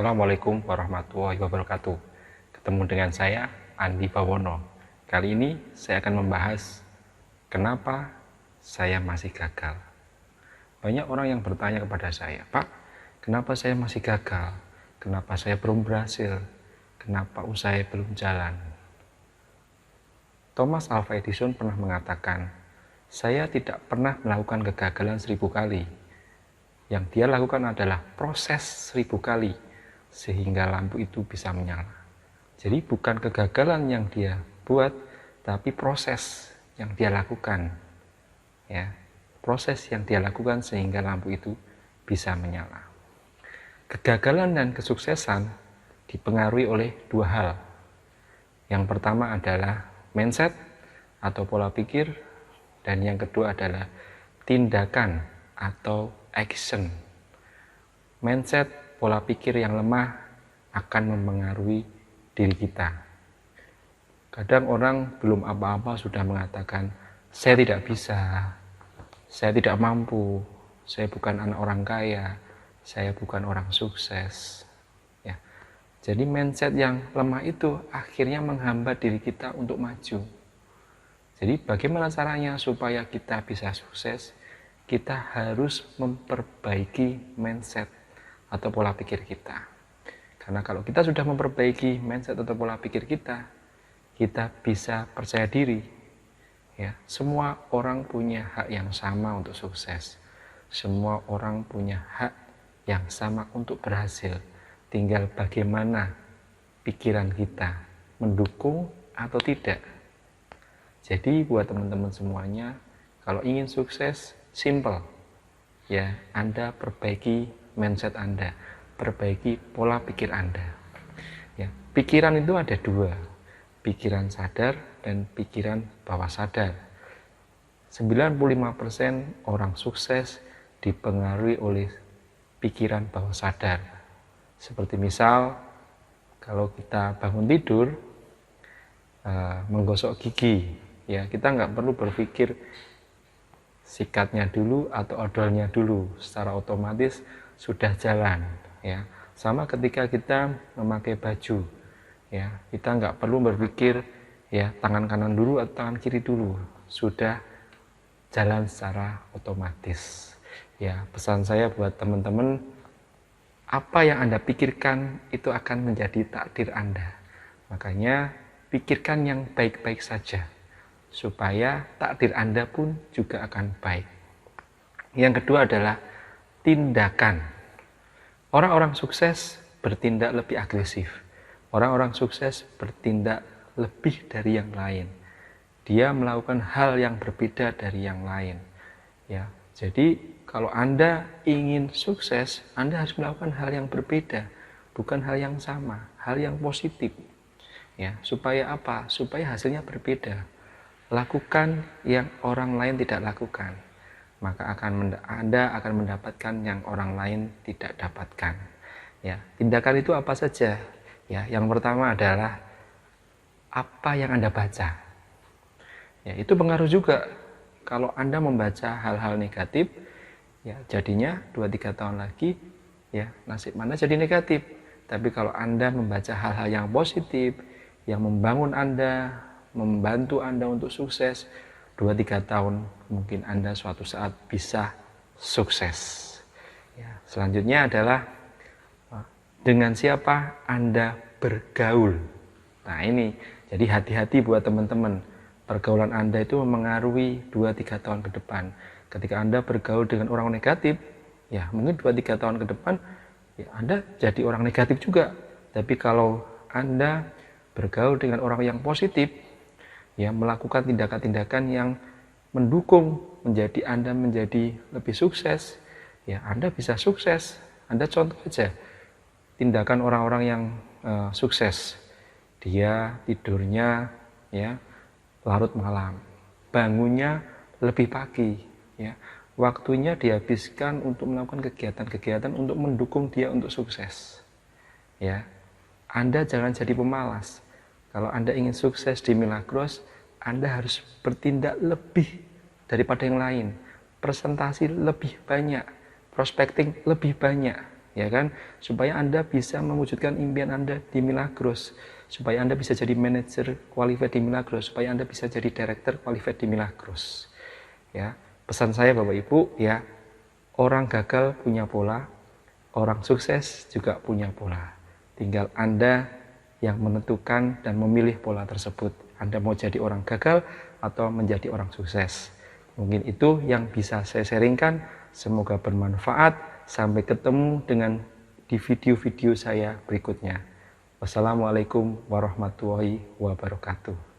Assalamualaikum warahmatullahi wabarakatuh. Ketemu dengan saya, Andi Bawono. Kali ini saya akan membahas kenapa saya masih gagal. Banyak orang yang bertanya kepada saya, Pak, kenapa saya masih gagal? Kenapa saya belum berhasil? Kenapa usaha belum jalan? Thomas Alva Edison pernah mengatakan, saya tidak pernah melakukan kegagalan 1000 kali. Yang dia lakukan adalah proses 1000 kali sehingga lampu itu bisa menyala. Jadi bukan kegagalan yang dia buat, tapi proses yang dia lakukan. Ya, proses yang dia lakukan sehingga lampu itu bisa menyala. Kegagalan dan kesuksesan dipengaruhi oleh dua hal. Yang pertama adalah mindset atau pola pikir, dan yang kedua adalah tindakan atau action. Mindset, pola pikir yang lemah akan mempengaruhi diri kita. Kadang orang belum apa-apa sudah mengatakan, saya tidak bisa, saya tidak mampu, saya bukan anak orang kaya, saya bukan orang sukses. Ya. Jadi mindset yang lemah itu akhirnya menghambat diri kita untuk maju. Jadi bagaimana caranya supaya kita bisa sukses? Kita harus memperbaiki mindset atau pola pikir kita. Karena kalau kita sudah memperbaiki mindset atau pola pikir kita bisa percaya diri. Ya, semua orang punya hak yang sama untuk sukses. Semua orang punya hak yang sama untuk berhasil. Tinggal bagaimana pikiran kita mendukung atau tidak. Jadi buat teman-teman semuanya, kalau ingin sukses, simple. Ya, Anda perbaiki mindset Anda, perbaiki pola pikir Anda. Ya, pikiran itu ada dua, pikiran sadar dan pikiran bawah sadar. 95% orang sukses dipengaruhi oleh pikiran bawah sadar. Seperti misal, kalau kita bangun tidur, menggosok gigi, ya kita nggak perlu berpikir sikatnya dulu atau odolnya dulu, secara otomatis sudah jalan. Ya, sama ketika kita memakai baju, ya kita nggak perlu berpikir ya tangan kanan dulu atau tangan kiri dulu, sudah jalan secara otomatis. Ya, pesan saya buat teman-teman, apa yang Anda pikirkan itu akan menjadi takdir Anda. Makanya pikirkan yang baik-baik saja, supaya takdir Anda pun juga akan baik. Yang kedua adalah tindakan. Orang-orang sukses bertindak lebih agresif. Orang-orang sukses bertindak lebih dari yang lain. Dia melakukan hal yang berbeda dari yang lain. Ya, jadi kalau Anda ingin sukses, Anda harus melakukan hal yang berbeda, bukan hal yang sama, hal yang positif. Ya, supaya apa? Supaya hasilnya berbeda. Lakukan yang orang lain tidak lakukan, maka Anda akan mendapatkan yang orang lain tidak dapatkan. Ya, tindakan itu apa saja? Ya, yang pertama adalah apa yang Anda baca. Ya, itu pengaruh juga. Kalau Anda membaca hal-hal negatif, ya jadinya 2-3 tahun lagi, ya nasib Anda jadi negatif. Tapi kalau Anda membaca hal-hal yang positif, yang membangun Anda, membantu Anda untuk sukses, 2-3 tahun mungkin Anda suatu saat bisa sukses. Ya, selanjutnya adalah dengan siapa Anda bergaul. Nah ini, jadi hati-hati buat teman-teman. Pergaulan Anda itu memengaruhi 2-3 tahun ke depan. Ketika Anda bergaul dengan orang negatif, ya mungkin 2-3 tahun ke depan, ya Anda jadi orang negatif juga. Tapi kalau Anda bergaul dengan orang yang positif, ya melakukan tindakan-tindakan yang mendukung Anda menjadi lebih sukses, ya Anda bisa sukses. Anda contoh aja tindakan orang-orang yang sukses. Dia tidurnya ya larut malam, bangunnya lebih pagi, ya waktunya dihabiskan untuk melakukan kegiatan-kegiatan untuk mendukung dia untuk sukses. Ya, Anda jangan jadi pemalas. Kalau Anda ingin sukses di Milagros, Anda harus bertindak lebih daripada yang lain. Presentasi lebih banyak, prospecting lebih banyak. ya kan? Supaya Anda bisa mewujudkan impian Anda di Milagros, supaya Anda bisa jadi manajer qualified di Milagros, supaya Anda bisa jadi director qualified di Milagros. Ya, pesan saya Bapak Ibu, ya, orang gagal punya pola, orang sukses juga punya pola. Tinggal Anda yang menentukan dan memilih pola tersebut. Anda mau jadi orang gagal atau menjadi orang sukses. Mungkin itu yang bisa saya sharingkan. Semoga bermanfaat. Sampai ketemu dengan di video-video saya berikutnya. Wassalamualaikum warahmatullahi wabarakatuh.